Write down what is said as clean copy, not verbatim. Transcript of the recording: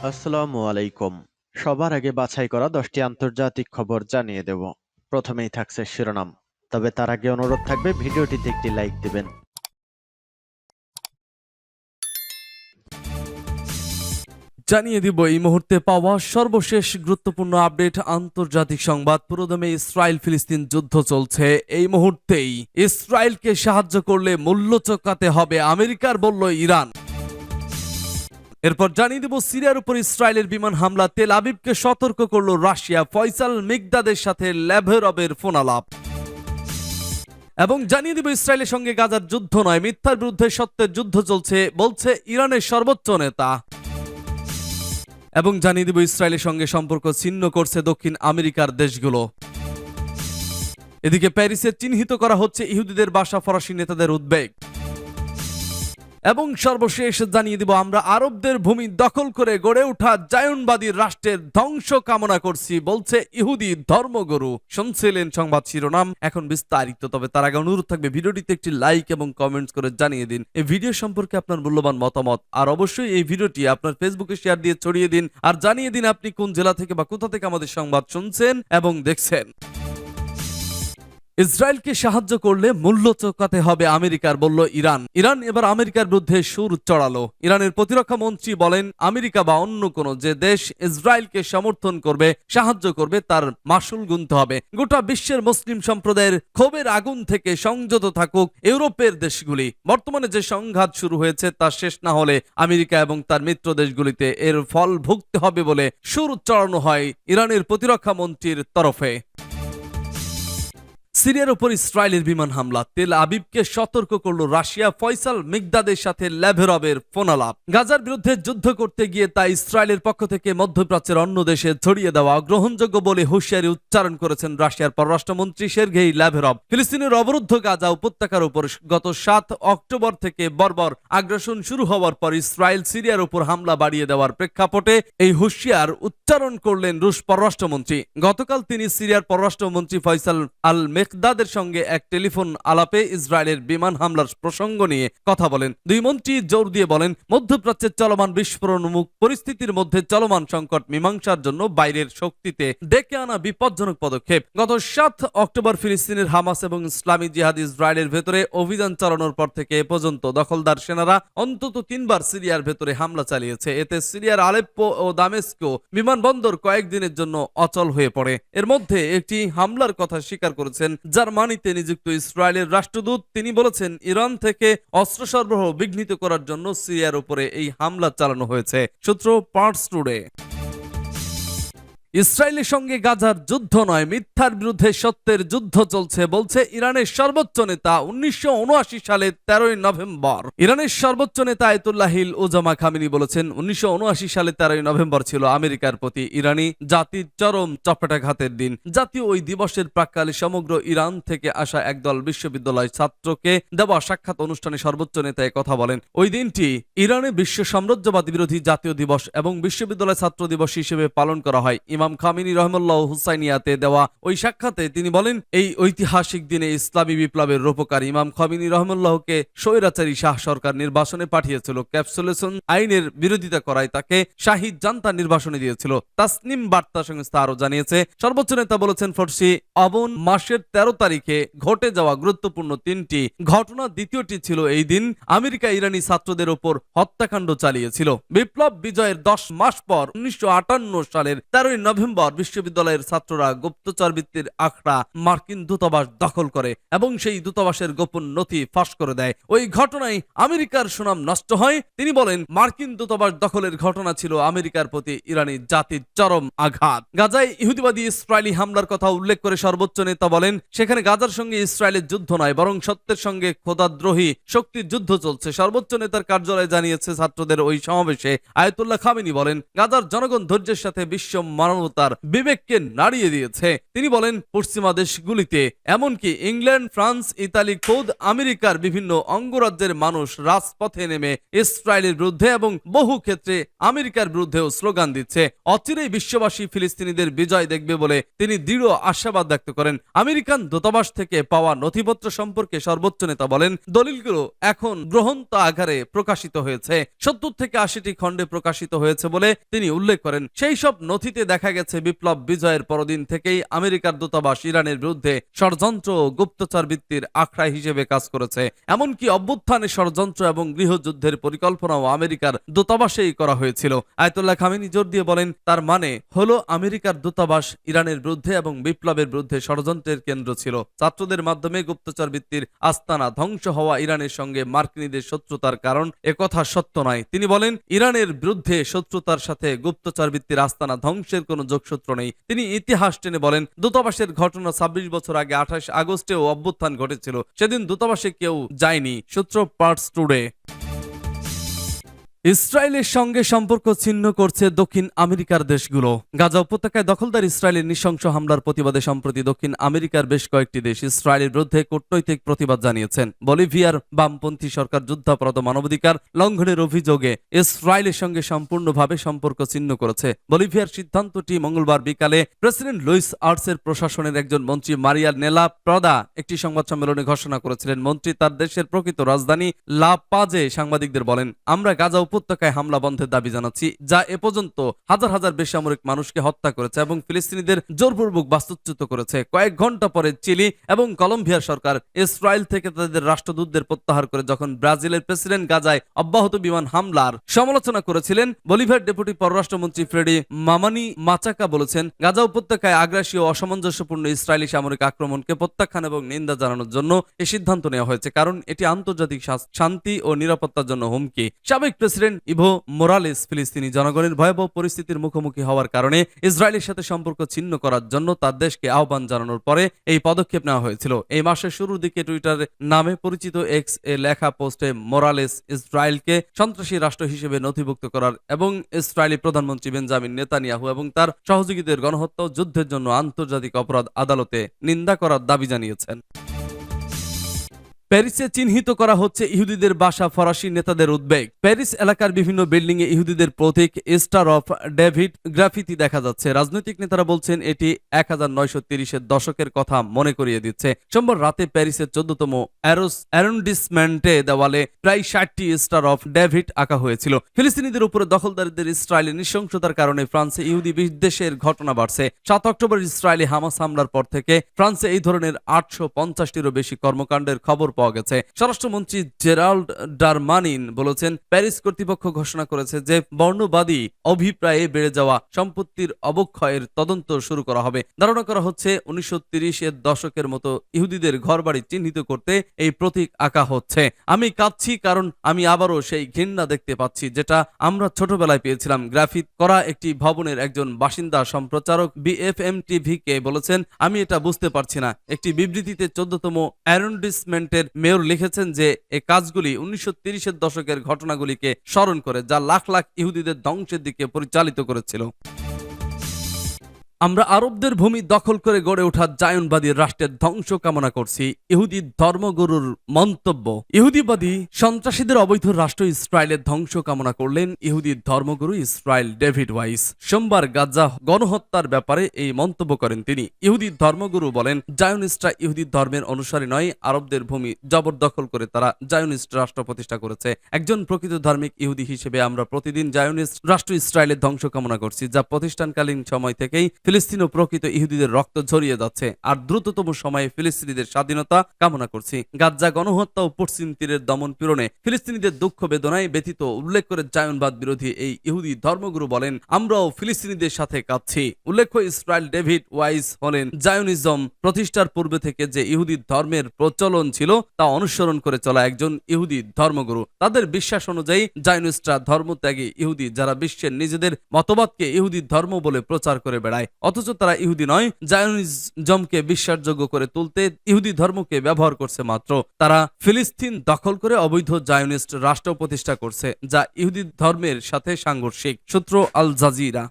আসসালামু আলাইকুম। সবার আগে বাছাই করা 10টি আন্তর্জাতিক খবর জানিয়ে দেব। প্রথমেই থাকছে শিরোনাম। তবে তার আগে অনুরোধ থাকবে ভিডিওটিতে একটি লাইক দিবেন। জানিয়ে দিব এই মুহূর্তে পাওয়া সর্বশেষ গুরুত্বপূর্ণ আপডেট আন্তর্জাতিক সংবাদ। পুরোদমে ইসরায়েল ফিলিস্তিন যুদ্ধ চলছে এই মুহূর্তেই। ইসরায়েলকে সাহায্য করলে মূল্য চোকাতে হবে আমেরিকার, বলল ইরান। এরপর জানিয়ে দেব সিরিয়ার উপর ইসরায়েলের বিমান হামলা, তেল আবিবকে সতর্ক করল রাশিয়া, ফয়সাল মিগদাদের সাথে ল্যাভরভের ফোনালাপ। এবং জানিয়ে দেব ইসরায়েলের সঙ্গে গাজার যুদ্ধ নয়, মিথ্যার বিরুদ্ধে সত্যের যুদ্ধ চলছে, বলছে ইরানের সর্বোচ্চ নেতা। এবং জানিয়ে দেব ইসরায়েলের সঙ্গে সম্পর্ক ছিন্ন করছে দক্ষিণ আমেরিকার দেশগুলো। এদিকে প্যারিসে চিহ্নিত করা হচ্ছে ইহুদিদের বাসা, ফরাসি নেতাদের উদ্বেগ। এবং সর্বশেষ জানিয়ে দিব আমরা আরবদের ভূমি দখল করে গড়ে ওঠা জায়নবাদী রাষ্ট্রের ধ্বংস কামনা করছি, বলছে ইহুদি ধর্মগুরু। শুনছিলেন সংবাদ শিরোনাম, এখন বিস্তারিত। তবে তার আগে অনুরোধ থাকবে ভিডিওটিতে একটি লাইক এবং কমেন্টস করে জানিয়ে দিন এই ভিডিও সম্পর্কে আপনার মূল্যবান মতামত। আর অবশ্যই এই ভিডিওটি আপনার ফেসবুকে শেয়ার দিয়ে ছড়িয়ে দিন, আর জানিয়ে দিন আপনি কোন জেলা থেকে বা কোথা থেকে আমাদের সংবাদ শুনছেন এবং দেখছেন। ইসরায়েলকে সাহায্য করলে মূল্য চোকাতে হবে আমেরিকার, বলল ইরান। ইরান এবার আমেরিকার বিরুদ্ধে সুর চড়ালো। ইরানের প্রতিরক্ষা মন্ত্রী বলেন, আমেরিকা বা অন্য কোনো যে দেশ ইসরায়েলকে সমর্থন করবে, সাহায্য করবে, তার মাসুল গুনতে হবে। গোটা বিশ্বের মুসলিম সম্প্রদায়ের ক্ষোভের আগুন থেকে সংযত থাকুক ইউরোপের দেশগুলি। বর্তমানে যে সংঘাত শুরু হয়েছে তা শেষ না হলে আমেরিকা এবং তার মিত্র দেশগুলিতে এর ফল ভুগতে হবে বলে সুর চড়ানো হয় ইরানের প্রতিরক্ষা মন্ত্রীর তরফে। সিরিয়ার উপর ইসরায়েলের বিমান হামলা, তেল আবিবকে সতর্ক করল রাশিয়া, ফয়সাল মিগদাদের সাথে ল্যাভরভের ফোনালাপ। গাজার বিরুদ্ধে যুদ্ধ করতে গিয়ে তা ইসরায়েলের পক্ষ থেকে মধ্যপ্রাচ্যের অন্য দেশে ছড়িয়ে দেওয়া অগ্রহণযোগ্য বলে হুঁশিয়ারি উচ্চারণ করেছেন রাশিয়ার পররাষ্ট্রমন্ত্রী সের্গেই ল্যাভরভ। ফিলিস্তিনের অবরুদ্ধ গাজা উপত্যকার উপর গত 7 অক্টোবর থেকে বর্বর আগ্রাসন শুরু হওয়ার পর ইসরায়েল সিরিয়ার উপর হামলা বাড়িয়ে দেওয়ার প্রেক্ষাপটে এই হুঁশিয়ার উচ্চারণ করলেন রুশ পররাষ্ট্রমন্ত্রী। গতকাল তিনি সিরিয়ার পররাষ্ট্রমন্ত্রী ফয়সাল আল মেকদাদের সঙ্গে এক টেলিফোন আলাপে ইসরায়েলের বিমান হামলার প্রসঙ্গ নিয়ে কথা বলেন। দুই মন্ত্রী জোর দিয়ে বলেন, মধ্যপ্রাচ্যের চলমান বিস্ফোরণমুখ পরিস্থিতির মধ্যে চলমান সংকট মীমাংসার জন্য বাইরের শক্তিতে ডেকে আনা বিপজ্জনক পদক্ষেপ। গত 7 অক্টোবর ফিলিস্তিনের হামাস এবং ইসলামী জিহাদ ইসরায়েলের ভেতরে অভিযান চালানোর পর থেকে এ পর্যন্ত দখলদার সেনারা অন্তত 3বার সিরিয়ার ভেতরে হামলা চালিয়েছে। এতে সিরিয়ার আলেপ্পো ও দামেস্কো বিমানবন্দর কয়েকদিনের জন্য অচল হয়ে পড়ে। এর মধ্যে একটি হামলার কথা স্বীকার করেছেন জার্মানিতে নিযুক্ত ইসরায়েলের রাষ্ট্রদূত। তিনি বলেছেন, ইরান থেকে অস্ত্র সরবরাহ বিঘ্নিত করার জন্য সিরিয়ার উপরে এই হামলা চালানো হয়েছে। সূত্র পার্টস টুডে। ইসরায়েলের সঙ্গে গাজার যুদ্ধ নয়, মিথ্যার বিরুদ্ধে সত্যের যুদ্ধ চলছে, বলছে ইরানের সর্বোচ্চ নেতা। 1979 সালে 13ই নভেম্বর ইরানের সর্বোচ্চ নেতা আয়াতুল্লাহিল উজামা খামেনি বলেছেন, 1979 সালে 13ই নভেম্বর ছিল আমেরিকার প্রতি ইরানি জাতির চরম চপেটাঘাতের দিন। জাতীয় ওই দিবসের প্রাক্কালে সমগ্র ইরান থেকে আসা একদল বিশ্ববিদ্যালয় ছাত্রকে দেওয়া সাক্ষাৎ অনুষ্ঠানে সর্বোচ্চ নেতা কথা বলেন। ওই দিনটি ইরানে বিশ্ব সাম্রাজ্যবাদী বিরোধী জাতীয় দিবস এবং বিশ্ববিদ্যালয় ছাত্র দিবস হিসেবে পালন করা হয়। ইমাম খামেনি রহমুল্লাহ হুসাইনিয়াতে দেওয়া ওই সাক্ষাতে তিনি বলেন, এই ঐতিহাসিক দিনে ইসলামী বিপ্লবের রূপকার ইমাম খামেনি রহমুল্লাহকে স্বৈরাচারী শাহ সরকার নির্বাসনে পাঠিয়েছিল। ক্যাপসুলেশন আইনের বিরোধিতা করায় তাকে শাহিদ জান্তা নির্বাসনে দিয়েছিল। তাসনিম বার্তা সংস্থা আরো জানিয়েছে, সর্বোচ্চ নেতা বলেছেন, ফরসি অবন মাসের 13 তারিখে ঘটে যাওয়া গুরুত্বপূর্ণ 3টি ঘটনা, দ্বিতীয়টি ছিল এই দিন আমেরিকা ইরানি ছাত্রদের উপর হত্যাকাণ্ড চালিয়েছিল। বিপ্লব বিজয়ের 10 মাস পর 1958 সালের 13ই নভেম্বর বিশ্ববিদ্যালয়ের ছাত্ররা গুপ্তচর বৃত্তির আখড়া মার্কিন দূতাবাস দখল করে এবং সেই দূতাবাসের গোপন নথি ফাঁস করে দেয়। ওই ঘটনায় আমেরিকার সুনাম নষ্ট হয়। তিনি বলেন, মার্কিন দূতাবাস দখলের ঘটনা ছিল আমেরিকার প্রতি ইরানি জাতির চরম আঘাত। গাজায় ইহুদিবাদী ইসরায়েলি হামলার কথা উল্লেখ করে সর্বোচ্চ নেতা বলেন, সেখানে গাজার সঙ্গে ইসরায়েলের যুদ্ধ নয়, বরং সত্যের সঙ্গে খোদাদ্রোহী শক্তির যুদ্ধ চলছে। সর্বোচ্চ নেতার কার্যালয় জানিয়েছে ছাত্রদের ওই সমাবেশে আয়াতুল্লাহ খামেনি বলেন, গাজার জনগণ ধৈর্যের সাথে বিশ্ব মানবতার বিবেককে নাড়িয়ে দিয়েছে। তিনি বলেন, পশ্চিমা দেশগুলিতে এমনকি ইংল্যান্ড, ফ্রান্স, ইতালি, খোদ আমেরিকার বিভিন্ন অঙ্গরাজ্যের মানুষ রাজপথে নেমে ইসরায়েলের বিরুদ্ধে এবং বহু ক্ষেত্রে আমেরিকার বিরুদ্ধেও স্লোগান দিচ্ছে। অচিরেই বিশ্ববাসী ফিলিস্তিনিদের বিজয় দেখবে বলে তিনি দৃঢ় আশাবাদ ব্যক্ত করেন। আমেরিকান দূতাবাস থেকে পাওয়া নথিপত্র সম্পর্কে সর্বোচ্চ নেতা বলেন, দলিলগুলো এখন গ্রহন্ত আকারে প্রকাশিত হয়েছে, 70 থেকে 80টি খণ্ডে প্রকাশিত হয়েছে বলে তিনি উল্লেখ করেন। সেই সব নথিতে দেখা গেছে বিপ্লব বিজয়ের পরদিন থেকেই আমেরিকার দূতাবাস ইরানের বিরুদ্ধে ষড়যন্ত্র ও গুপ্তচর বৃত্তির আখড়া হিসেবে কাজ করেছে। এমনকি অভ্যুত্থানের ষড়যন্ত্র এবং গৃহযুদ্ধের পরিকল্পনাও আমেরিকার দূতাবাসেই করা হয়েছিল। আয়াতুল্লাহ খামেনি জোর দিয়ে বলেন, তার মানে হলো আমেরিকার দূতাবাস ইরানের বিরুদ্ধে এবং বিপ্লবের বিরুদ্ধে ষড়যন্ত্রের কেন্দ্র ছিল। ছাত্রদের মাধ্যমে গুপ্তচর বৃত্তির আস্তানা ধ্বংস হওয়া ইরানের সঙ্গে মার্কিনীদের শত্রুতার কারণ একথা সত্য নয়। তিনি বলেন, ইরানের বিরুদ্ধে শত্রুতার সাথে গুপ্তচর বৃত্তির আস্তানা ধ্বংসের কোনো যোগসূত্র নেই। তিনি ইতিহাস টেনে বলেন, দূতাবাসের ঘটনা 26 বছর আগে 28 আগস্টেও অভ্যুত্থান ঘটেছিল, সেদিন দূতাবাসে কেউ যায়নি। সূত্র পার্টস টুডে। ইসরায়েলের সঙ্গে সম্পর্ক ছিন্ন করছে দক্ষিণ আমেরিকার দেশগুলো। গাজা উপত্যকায় দখলদার ইসরায়েলের নৃশংস হামলার প্রতিবাদে সম্প্রতি দক্ষিণ আমেরিকার বেশ কয়েকটি দেশ ইসরায়েলের বিরুদ্ধে কূটনৈতিক প্রতিবাদ জানিয়েছেন। বলিভিয়ার বামপন্থী সরকার যুদ্ধাপরাধ মানবাধিকার লঙ্ঘনের অভিযোগে ইসরায়েলের সঙ্গে সম্পূর্ণভাবে সম্পর্ক ছিন্ন করেছে। বলিভিয়ার সিদ্ধান্তটি মঙ্গলবার বিকালে প্রেসিডেন্ট লুইস আর্টসের প্রশাসনের একজন মন্ত্রী মারিয়া নেলা প্রদা একটি সংবাদ সম্মেলনে ঘোষণা করেছিলেন। মন্ত্রী তার দেশের প্রকৃত রাজধানী লা পাজে সাংবাদিকদের বলেন, আমরা গাজা উপত্যকায় হামলা বন্ধের দাবি জানাচ্ছি, যা এ পর্যন্ত হাজার হাজার বেসামরিক মানুষকে হত্যা করেছে এবং ফিলিস্তিনিদের জোরপূর্বক বাস্তুচ্যুত করেছে। কয়েক ঘন্টা পরে চিলি এবং কলম্বিয়ার সরকার ইসরায়েল থেকে তাদের রাষ্ট্রদূতদের প্রত্যাহার করে যখন ব্রাজিলের প্রেসিডেন্ট গাজায় অব্যাহত বিমান হামলার সমালোচনা করেছিলেন। বলিভিয়ার ডেপুটি পররাষ্ট্রমন্ত্রী ফ্রেডি মামানি মাচাকা বলেছেন, গাজা উপত্যকায় আগ্রাসী ও অসামঞ্জস্যপূর্ণ ইসরায়েলি সামরিক আক্রমণকে প্রত্যাখ্যান এবং নিন্দা জানানোর জন্য এই সিদ্ধান্ত নেওয়া হয়েছে, কারণ এটি আন্তর্জাতিক শান্তি ও নিরাপত্তার জন্য হুমকি। সাবেক প্রেসিডেন্ট ইভো মোরালেস ফিলিস্তিনি জনগণের ভয়াবহ পরিস্থিতির মুখোমুখি হওয়ার কারণে ইসরায়েলের সাথে সম্পর্ক ছিন্ন করার জন্য তার দেশকে আহ্বান জানানোর পরে এই পদক্ষেপ নেওয়া হয়েছিল। এই মাসের শুরুর দিকে টুইটার নামে পরিচিত এক্স এ লেখা পোস্টে মোরালেস ইসরায়েলকে সন্ত্রাসী রাষ্ট্র হিসেবে নথিভুক্ত করার এবং ইসরায়েলি প্রধানমন্ত্রী বেঞ্জামিন নেতানিয়াহু এবং তার সহযোগীদের গণহত্যা ও যুদ্ধের জন্য আন্তর্জাতিক অপরাধ আদালতে নিন্দা করার দাবি জানিয়েছেন। প্যারিসে চিহ্নিত করা হচ্ছে ইহুদিদের বাসা, ফরাসি নেতাদের উদ্বেগ। প্যারিস এলাকার বিভিন্ন বিল্ডিং এ ইহুদিদের প্রতীক স্টার অফ ডেভিড গ্রাফিতি দেখা যাচ্ছে। রাজনৈতিক নেতারা বলছেন এটি 1930-এর দশকের কথা মনে করিয়ে দিচ্ছে। সোমবার রাতে প্যারিসের 14তম অ্যারন্ডিসমেন্টে দেওয়ালে প্রায় 60টি স্টার অফ ডেভিড আঁকা হয়েছিল। ফিলিস্তিনিদের উপরে দখলদারদের ইসরায়েলের নৃশংসতার কারণে ফ্রান্সে ইহুদি বিদ্বেষের ঘটনা বাড়ছে। 7 অক্টোবর ইসরায়েলি হামাস হামলার পর থেকে ফ্রান্সে এই ধরনের 850টিরও বেশি কর্মকাণ্ডের খবর পাওয়া গেছে। স্বরাষ্ট্রমন্ত্রী জেরাল্ড ডারমানিন বলেছেন, প্যারিস কর্তৃপক্ষ ঘোষণা করেছে যে বর্ণবাদী অভিপ্রায়ে বেড়ে যাওয়া সম্পত্তির অবক্ষয়ের তদন্ত শুরু করা হবে। ধারণা করা হচ্ছে 1930-এর দশকের মতো ইহুদিদের ঘরবাড়ি চিহ্নিত করতে এই প্রতীক আঁকা হচ্ছে। আমি কাঁদছি কারণ আমি আবারও সেই ঘৃণা দেখতে পাচ্ছি যেটা আমরা ছোটবেলায় পেয়েছিলাম, গ্রাফিত করা একটি ভবনের একজন বাসিন্দা সম্প্রচারক BFM TV-কে বলেছেন, আমি এটা বুঝতে পারছি না। একটি বিবৃতিতে 14তম অ্যারন্ডিসমেন্টের মেয়র লিখেছেন যে এই কাজগুলি 1930-এর দশকের ঘটনাগুলিকে স্মরণ করে, যা লাখ লাখ ইহুদিদের ধ্বংসের দিকে পরিচালিত করেছিল। আমরা আরবদের ভূমি দখল করে গড়ে ওঠা জায়নবাদী রাষ্ট্রের ধ্বংস কামনা করছি, ইহুদি ধর্মগুরুর মন্তব্য। ইহুদিবাদী সন্ত্রাসীদের অবৈধ রাষ্ট্র ইসরায়েলের ধ্বংস কামনা করলেন ইহুদি ধর্মগুরু ইসরায়েল ডেভিড ওয়াইস। সোমবার গাজা গণহত্যার ব্যাপারে এই মন্তব্য করেন তিনি। ইহুদি ধর্মগুরু বলেন, জায়নিস্টরা ইহুদি ধর্মের অনুসারী নয়, আরবদের ভূমি জবরদখল করে তারা জায়নিস্ট রাষ্ট্র প্রতিষ্ঠা করেছে। একজন প্রকৃত ধার্মিক ইহুদি হিসেবে আমরা প্রতিদিন জায়নিস্ট রাষ্ট্র ইসরায়েলের ধ্বংস কামনা করছি, যা প্রতিষ্ঠানকালীন সময় থেকেই ফিলিস্তিন ও প্রকৃত ইহুদিদের রক্ত ঝরিয়ে যাচ্ছে, আর দ্রুততম সময়ে ফিলিস্তিনিদের স্বাধীনতা কামনা করছি। গাজ্জা গণহত্যা ও পশ্চিম তীরের দমন পীড়নে ফিলিস্তিনিদের দুঃখ বেদনায় ব্যতীত উল্লেখ করে জায়নবাদ বিরোধী এই ইহুদি ধর্মগুরু বলেন, আমরাও ফিলিস্তিনিদের সাথে কাঁদছি। উল্লেখ্য, ইসরায়েল ডেভিড ওয়াইস হলেন জায়নিজম প্রতিষ্ঠার পূর্বে থেকে যে ইহুদি ধর্মের প্রচলন ছিল তা অনুসরণ করে চলা একজন ইহুদি ধর্মগুরু। তাদের বিশ্বাস অনুযায়ী জায়নিস্টরা ধর্মত্যাগী ইহুদি, যারা বিশ্বের নিজেদের মতবাদকে ইহুদি ধর্ম বলে প্রচার করে বেড়ায়, অথচ তারা ইহুদি নয়। জায়নিজমকে বিশ্বাসযোগ্য করে তুলতে ইহুদি ধর্মকে ব্যবহার করছে মাত্র। তারা ফিলিস্তিন দখল করে অবৈধ জায়নিস্ট রাষ্ট্র প্রতিষ্ঠা করছে, যা ইহুদি ধর্মের সাথে সাংঘর্ষিক। সূত্র আল জাজিরা।